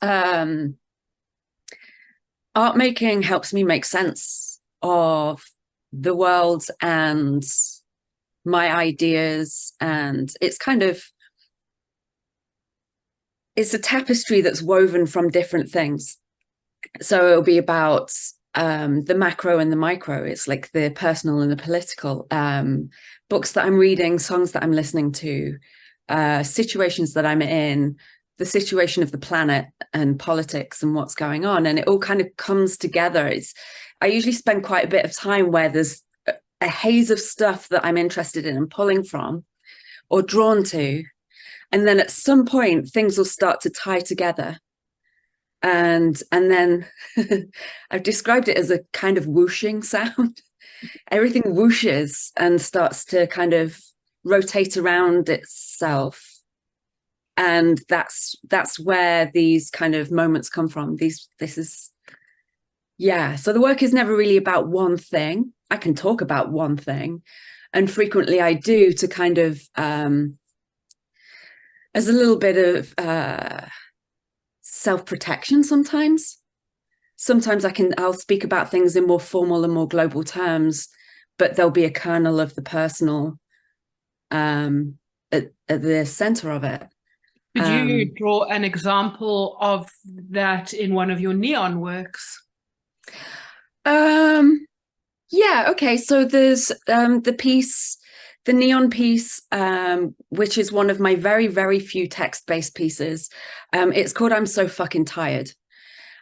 um, art making helps me make sense of the world and my ideas, and it's a tapestry that's woven from different things. So it'll be about the macro and the micro. It's like the personal and the political. Books that I'm reading, songs that I'm listening to, situations that I'm in, the situation of the planet and politics and what's going on, and it all kind of comes together. I usually spend quite a bit of time where there's a haze of stuff that I'm interested in and pulling from or drawn to, and then at some point things will start to tie together, and then I've described it as a kind of whooshing sound. Everything whooshes and starts to kind of rotate around itself, and that's where these kind of moments come from. This is Yeah, so the work is never really about one thing. I can talk about one thing, and frequently I do, to kind of as a little bit of self-protection. Sometimes I'll speak about things in more formal and more global terms, but there'll be a kernel of the personal at the center of it. Could you draw an example of that in one of your neon works? Yeah, okay. So there's the neon piece, which is one of my very, very few text-based pieces. It's called I'm So Fucking Tired.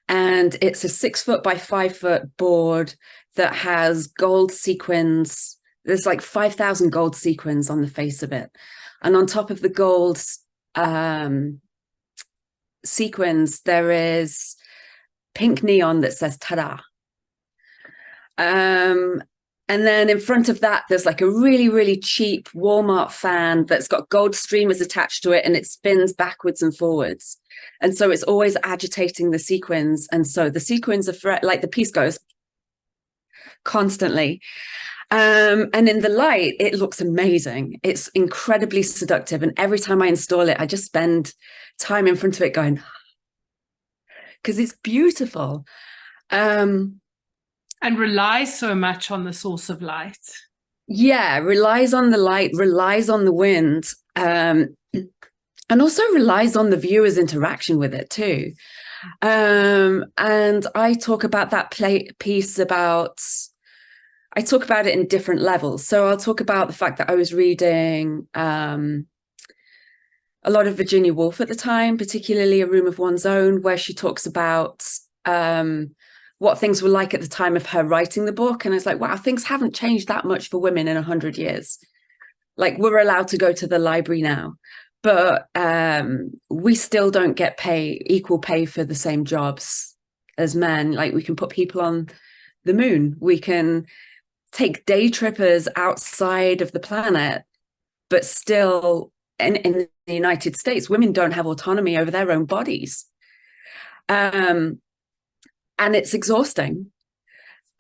And it's a 6 foot by 5 foot board that has gold sequins. There's like 5,000 gold sequins on the face of it. And on top of the gold sequins, there is pink neon that says ta-da. And then in front of that, there's like a really, really cheap Walmart fan that's got gold streamers attached to it, and it spins backwards and forwards. And so it's always agitating the sequins. And so the sequins are like the piece goes constantly. And in the light, it looks amazing. It's incredibly seductive. And every time I install it, I just spend time in front of it going, because it's beautiful. And relies so much on the source of light. Yeah, relies on the light, relies on the wind, and also relies on the viewer's interaction with it too. And I talk about that piece about, I talk about it in different levels. So I'll talk about the fact that I was reading a lot of Virginia Woolf at the time, particularly A Room of One's Own, where she talks about what things were like at the time of her writing the book. And it's like, wow, things haven't changed that much for women in 100 years. Like, we're allowed to go to the library now, but we still don't get equal pay for the same jobs as men. Like, we can put people on the moon, we can take day trippers outside of the planet, but still in the United States, women don't have autonomy over their own bodies. And it's exhausting.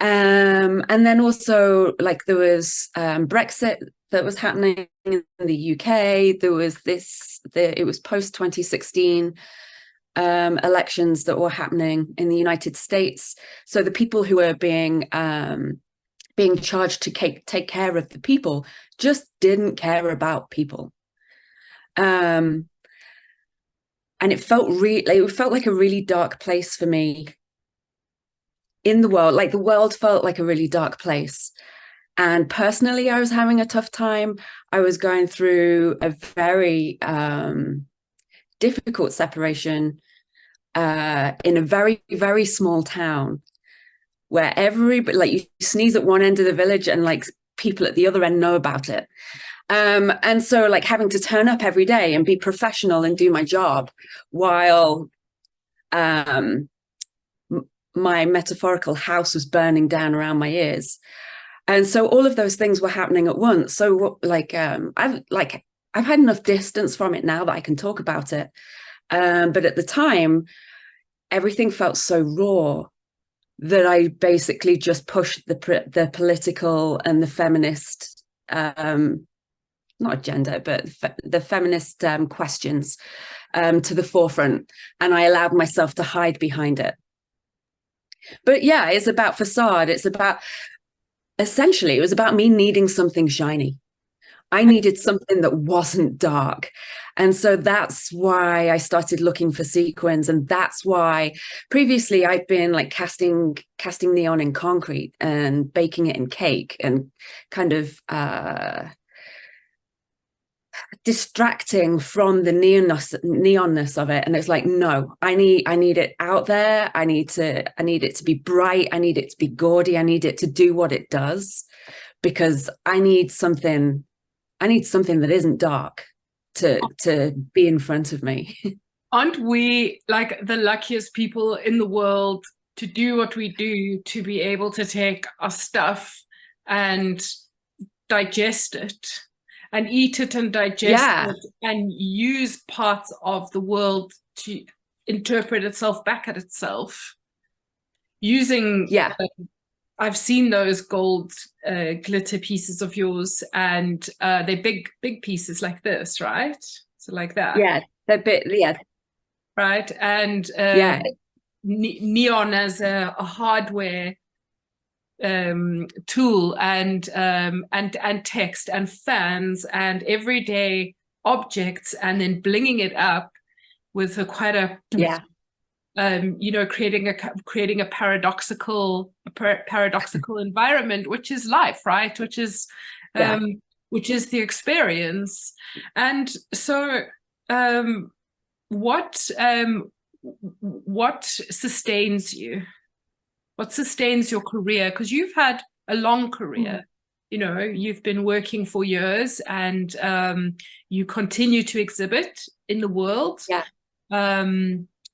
And then also, like, there was Brexit that was happening in the UK. There was it was post 2016 elections that were happening in the United States. So the people who were being charged to take care of the people just didn't care about people. And it felt like a really dark place for me in the world. Like, the world felt like a really dark place. And personally, I was having a tough time. I was going through a very difficult separation in a very, very small town, where like, you sneeze at one end of the village and like people at the other end know about it. And so, like, having to turn up every day and be professional and do my job while my metaphorical house was burning down around my ears. And so all of those things were happening at once. So I've had enough distance from it now that I can talk about it. But at the time, everything felt so raw that I basically just pushed the political and the feminist, not agenda, but the feminist questions to the forefront, and I allowed myself to hide behind it. But yeah, it's about facade. It's about, essentially, it was about me needing something shiny. I needed something that wasn't dark. And so that's why I started looking for sequins. And that's why previously I've been like casting neon in concrete and baking it in cake and kind of distracting from the neonness of it. And it's like, no, I need it out there. I need it to be bright. I need it to be gaudy. I need it to do what it does, because I need something that isn't dark to be in front of me. Aren't we like the luckiest people in the world to do what we do, to be able to take our stuff and digest it and eat it and digest it and use parts of the world to interpret itself back at itself using I've seen those gold glitter pieces of yours, and they're big pieces like this, right? So like that. Yeah, they're right. And neon as a hardware tool, and text and fans and everyday objects, and then blinging it up with quite a creating a paradoxical environment, which is life, right? Which is the experience. And so what sustains you? What sustains your career? Because you've had a long career. You've been working for years, and you continue to exhibit in the world.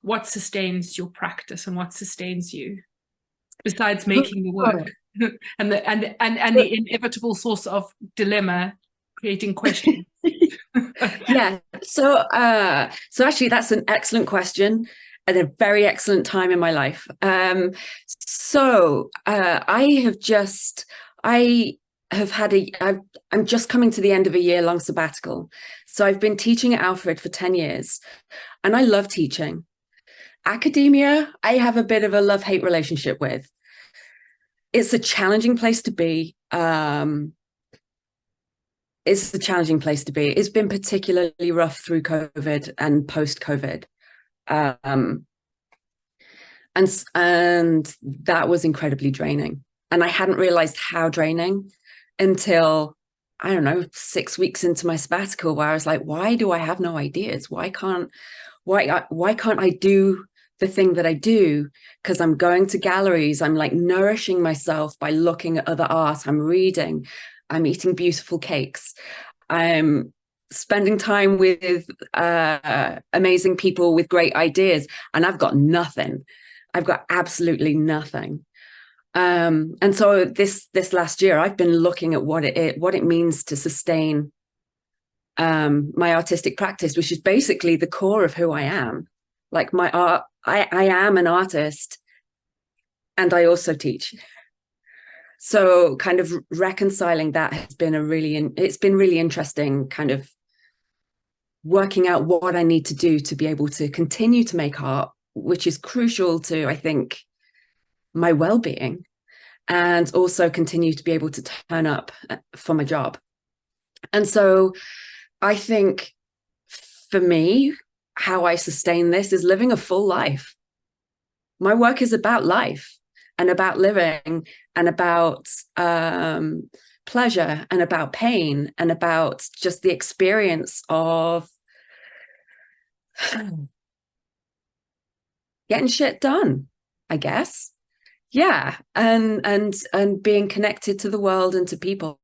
What sustains your practice, and what sustains you besides making the work and the inevitable source of dilemma, creating questions? So actually that's an excellent question at a very excellent time in my life. I'm just coming to the end of a year-long sabbatical. So I've been teaching at Alfred for 10 years, and I love teaching. Academia, I have a bit of a love-hate relationship with. It's a challenging place to be. It's a challenging place to be. It's been particularly rough through COVID and post-COVID. And that was incredibly draining. And I hadn't realized how draining until, I don't know, 6 weeks into my sabbatical, where I was like, why do I have no ideas? Why can't I do the thing that I do? Because I'm going to galleries, I'm like nourishing myself by looking at other art, I'm reading, I'm eating beautiful cakes, I'm spending time with amazing people with great ideas, and I've got nothing. I've got absolutely nothing. And so this last year, I've been looking at what it means to sustain my artistic practice, which is basically the core of who I am. Like my art, I am an artist, and I also teach. So kind of reconciling that has been it's been really interesting, kind of working out what I need to do to be able to continue to make art, which is crucial to, I think, my well-being, and also continue to be able to turn up for my job. And so I think for me, how I sustain this is living a full life. My work is about life and about living and about pleasure and about pain and about just the experience of getting shit done, I guess. Yeah. And being connected to the world and to people.